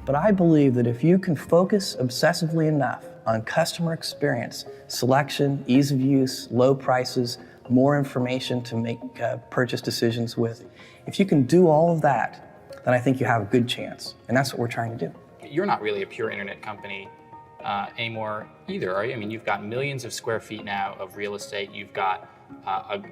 But I believe that if you can focus obsessively enough on customer experience, selection, ease of use, low prices, more information to make purchase decisions with, if you can do all of that, then I think you have a good chance. And that's what we're trying to do. You're not really a pure internet company anymore either, are you? I mean, you've got millions of square feet now of real estate. You've got a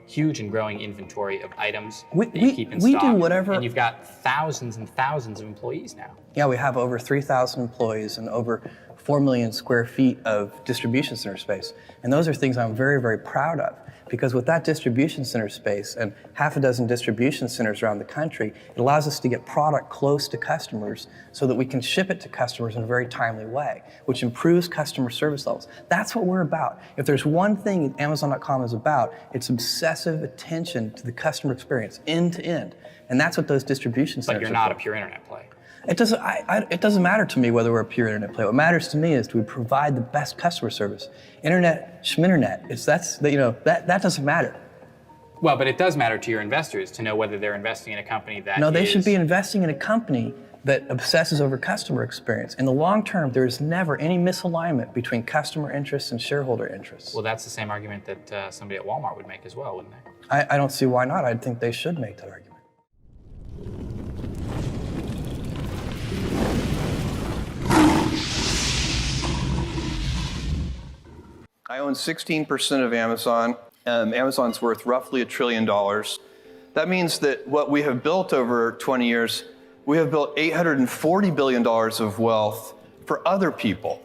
huge and growing inventory of items that you keep in stock. We do whatever. And you've got thousands and thousands of employees now. Yeah, we have over 3,000 employees and over 4 million square feet of distribution center space. And those are things I'm very, very proud of. Because with that distribution center space and half a dozen distribution centers around the country, it allows us to get product close to customers so that we can ship it to customers in a very timely way, which improves customer service levels. That's what we're about. If there's one thing Amazon.com is about, it's obsessive attention to the customer experience, end to end. And that's what those distribution centers are. But you're not a pure internet play. It doesn't matter to me whether we're a pure internet play. What matters to me is do we provide the best customer service. Internet, schminternet, that doesn't matter. Well, but it does matter to your investors to know whether they're investing in a company that No, they should be investing in a company that obsesses over customer experience. In the long term, there is never any misalignment between customer interests and shareholder interests. Well, that's the same argument that somebody at Walmart would make as well, wouldn't they? I don't see why not. I think they should make that argument. I own 16% of Amazon. Amazon's worth roughly $1 trillion. That means that what we have built over 20 years, we have built $840 billion of wealth for other people.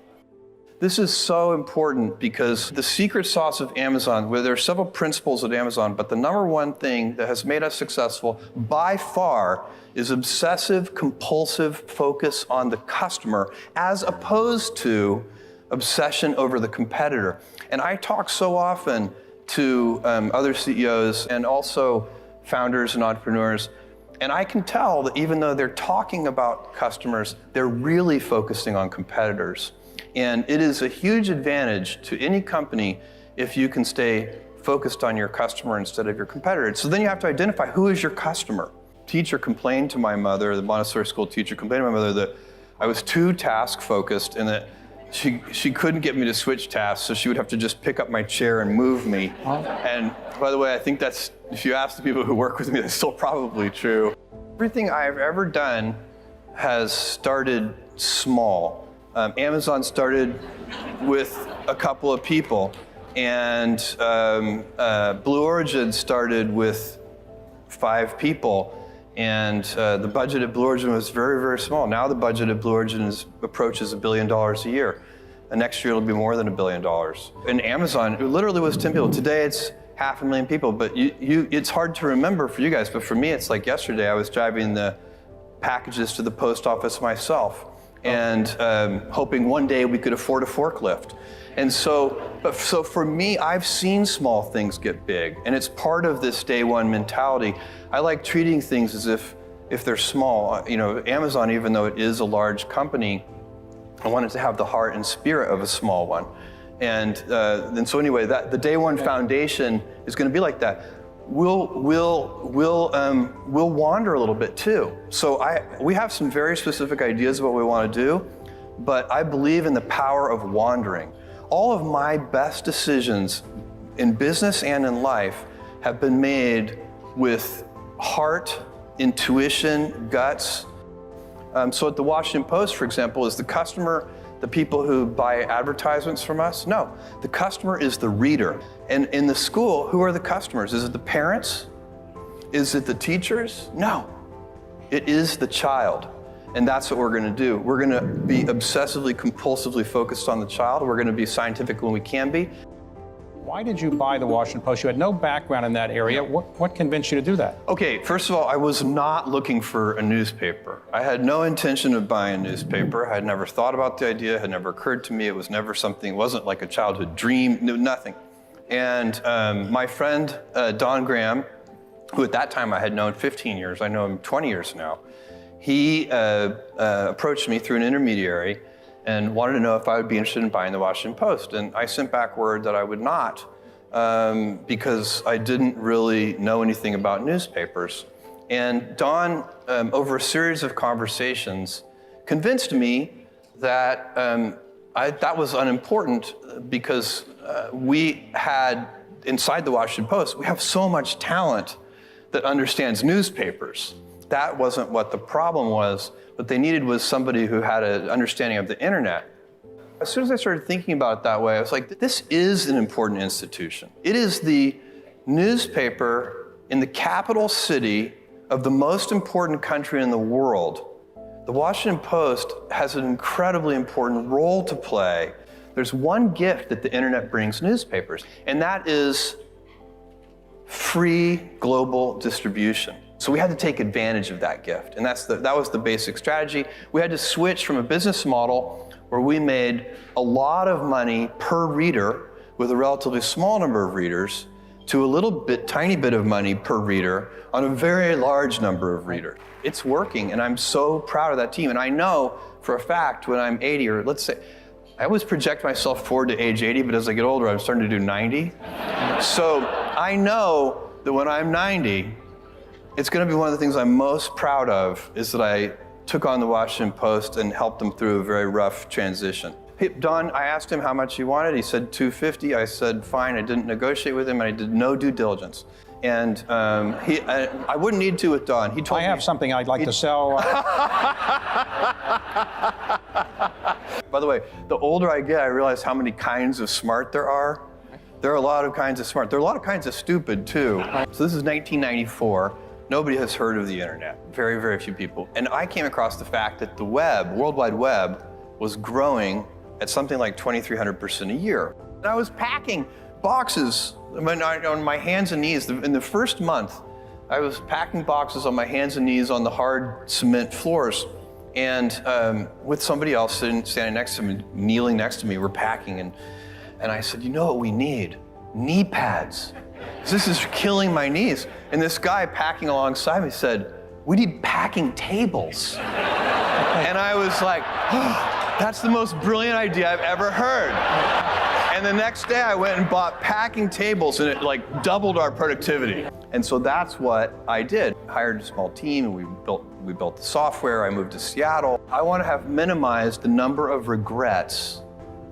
This is so important because the secret sauce of Amazon, where there are several principles at Amazon, but the number one thing that has made us successful by far is obsessive, compulsive focus on the customer as opposed to obsession over the competitor. And I talk so often to other CEOs and also founders and entrepreneurs, and I can tell that even though they're talking about customers, they're really focusing on competitors. And it is a huge advantage to any company if you can stay focused on your customer instead of your competitor. So then you have to identify who is your customer. Teacher complained to my mother, the Montessori school teacher complained to my mother that I was too task focused and that she couldn't get me to switch tasks, so she would have to just pick up my chair and move me. And by the way, I think that's, if you ask the people who work with me, that's still probably true. Everything I've ever done has started small. Amazon started with a couple of people, and Blue Origin started with 5 people. And the budget at Blue Origin was very, very small. Now the budget at Blue Origin approaches $1 billion a year. And next year it'll be more than $1 billion. And Amazon, it literally was 10 people. Today it's 500,000 people, but it's hard to remember for you guys, but for me it's like yesterday I was driving the packages to the post office myself and hoping one day we could afford a forklift. And so for me, I've seen small things get big, and it's part of this day one mentality. I like treating things as if they're small. You know, Amazon, even though it is a large company, I want it to have the heart and spirit of a small one. And so anyway, the day one foundation is going to be like that. We'll wander a little bit too. So we have some very specific ideas of what we want to do, but I believe in the power of wandering. All of my best decisions in business and in life have been made with heart, intuition, guts. So at the Washington Post, for example, is the customer the people who buy advertisements from us? No, the customer is the reader. And in the school, who are the customers? Is it the parents? Is it the teachers? No, it is the child. And that's what we're going to do. We're going to be obsessively, compulsively focused on the child. We're going to be scientific when we can be. Why did you buy the Washington Post? You had no background in that area. What convinced you to do that? Okay, first of all, I was not looking for a newspaper. I had no intention of buying a newspaper. I had never thought about the idea. It had never occurred to me. It was never something, it wasn't like a childhood dream, nothing. And my friend, Don Graham, who at that time I had known 15 years, I know him 20 years now, he approached me through an intermediary and wanted to know if I would be interested in buying the Washington Post. And I sent back word that I would not because I didn't really know anything about newspapers. And Don, over a series of conversations, convinced me that that was unimportant because we had, inside the Washington Post, we have so much talent that understands newspapers. That wasn't what the problem was. What they needed was somebody who had an understanding of the internet. As soon as I started thinking about it that way, I was like, this is an important institution. It is the newspaper in the capital city of the most important country in the world. The Washington Post has an incredibly important role to play. There's one gift that the internet brings newspapers, and that is free global distribution. So we had to take advantage of that gift, and that was the basic strategy. We had to switch from a business model where we made a lot of money per reader with a relatively small number of readers to a tiny bit of money per reader on a very large number of readers. It's working, and I'm so proud of that team. And I know for a fact when I'm 80, or let's say, I always project myself forward to age 80, but as I get older, I'm starting to do 90. So I know that when I'm 90, it's going to be one of the things I'm most proud of is that I took on the Washington Post and helped them through a very rough transition. Don, I asked him how much he wanted. He said $250. I said, fine. I didn't negotiate with him, and I did no due diligence. And I wouldn't need to with Don. He told me— I have something I'd like to sell. By the way, the older I get, I realize how many kinds of smart there are. There are a lot of kinds of smart. There are a lot of kinds of stupid, too. So this is 1994. Nobody has heard of the internet. Very, very few people. And I came across the fact that the web, World Wide Web, was growing at something like 2,300% a year. And I was packing boxes on my hands and knees. In the first month, I was packing boxes on my hands and knees on the hard cement floors. And with somebody else standing next to me, kneeling next to me, we're packing. And I said, you know what we need? Knee pads. This is killing my knees. And this guy packing alongside me said, we need packing tables. And I was like, oh, that's the most brilliant idea I've ever heard. And the next day I went and bought packing tables, and it like doubled our productivity. And so that's what I did. I hired a small team, and we built the software. I moved to Seattle. I want to have minimized the number of regrets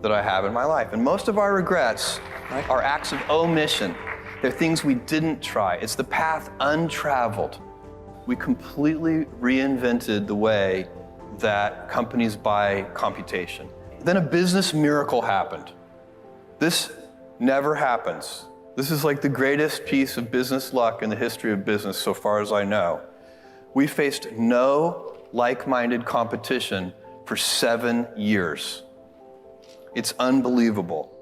that I have in my life. And most of our regrets are acts of omission. They're things we didn't try. It's the path untraveled. We completely reinvented the way that companies buy computation. Then a business miracle happened. This never happens. This is like the greatest piece of business luck in the history of business so far as I know. We faced no like-minded competition for 7 years. It's unbelievable.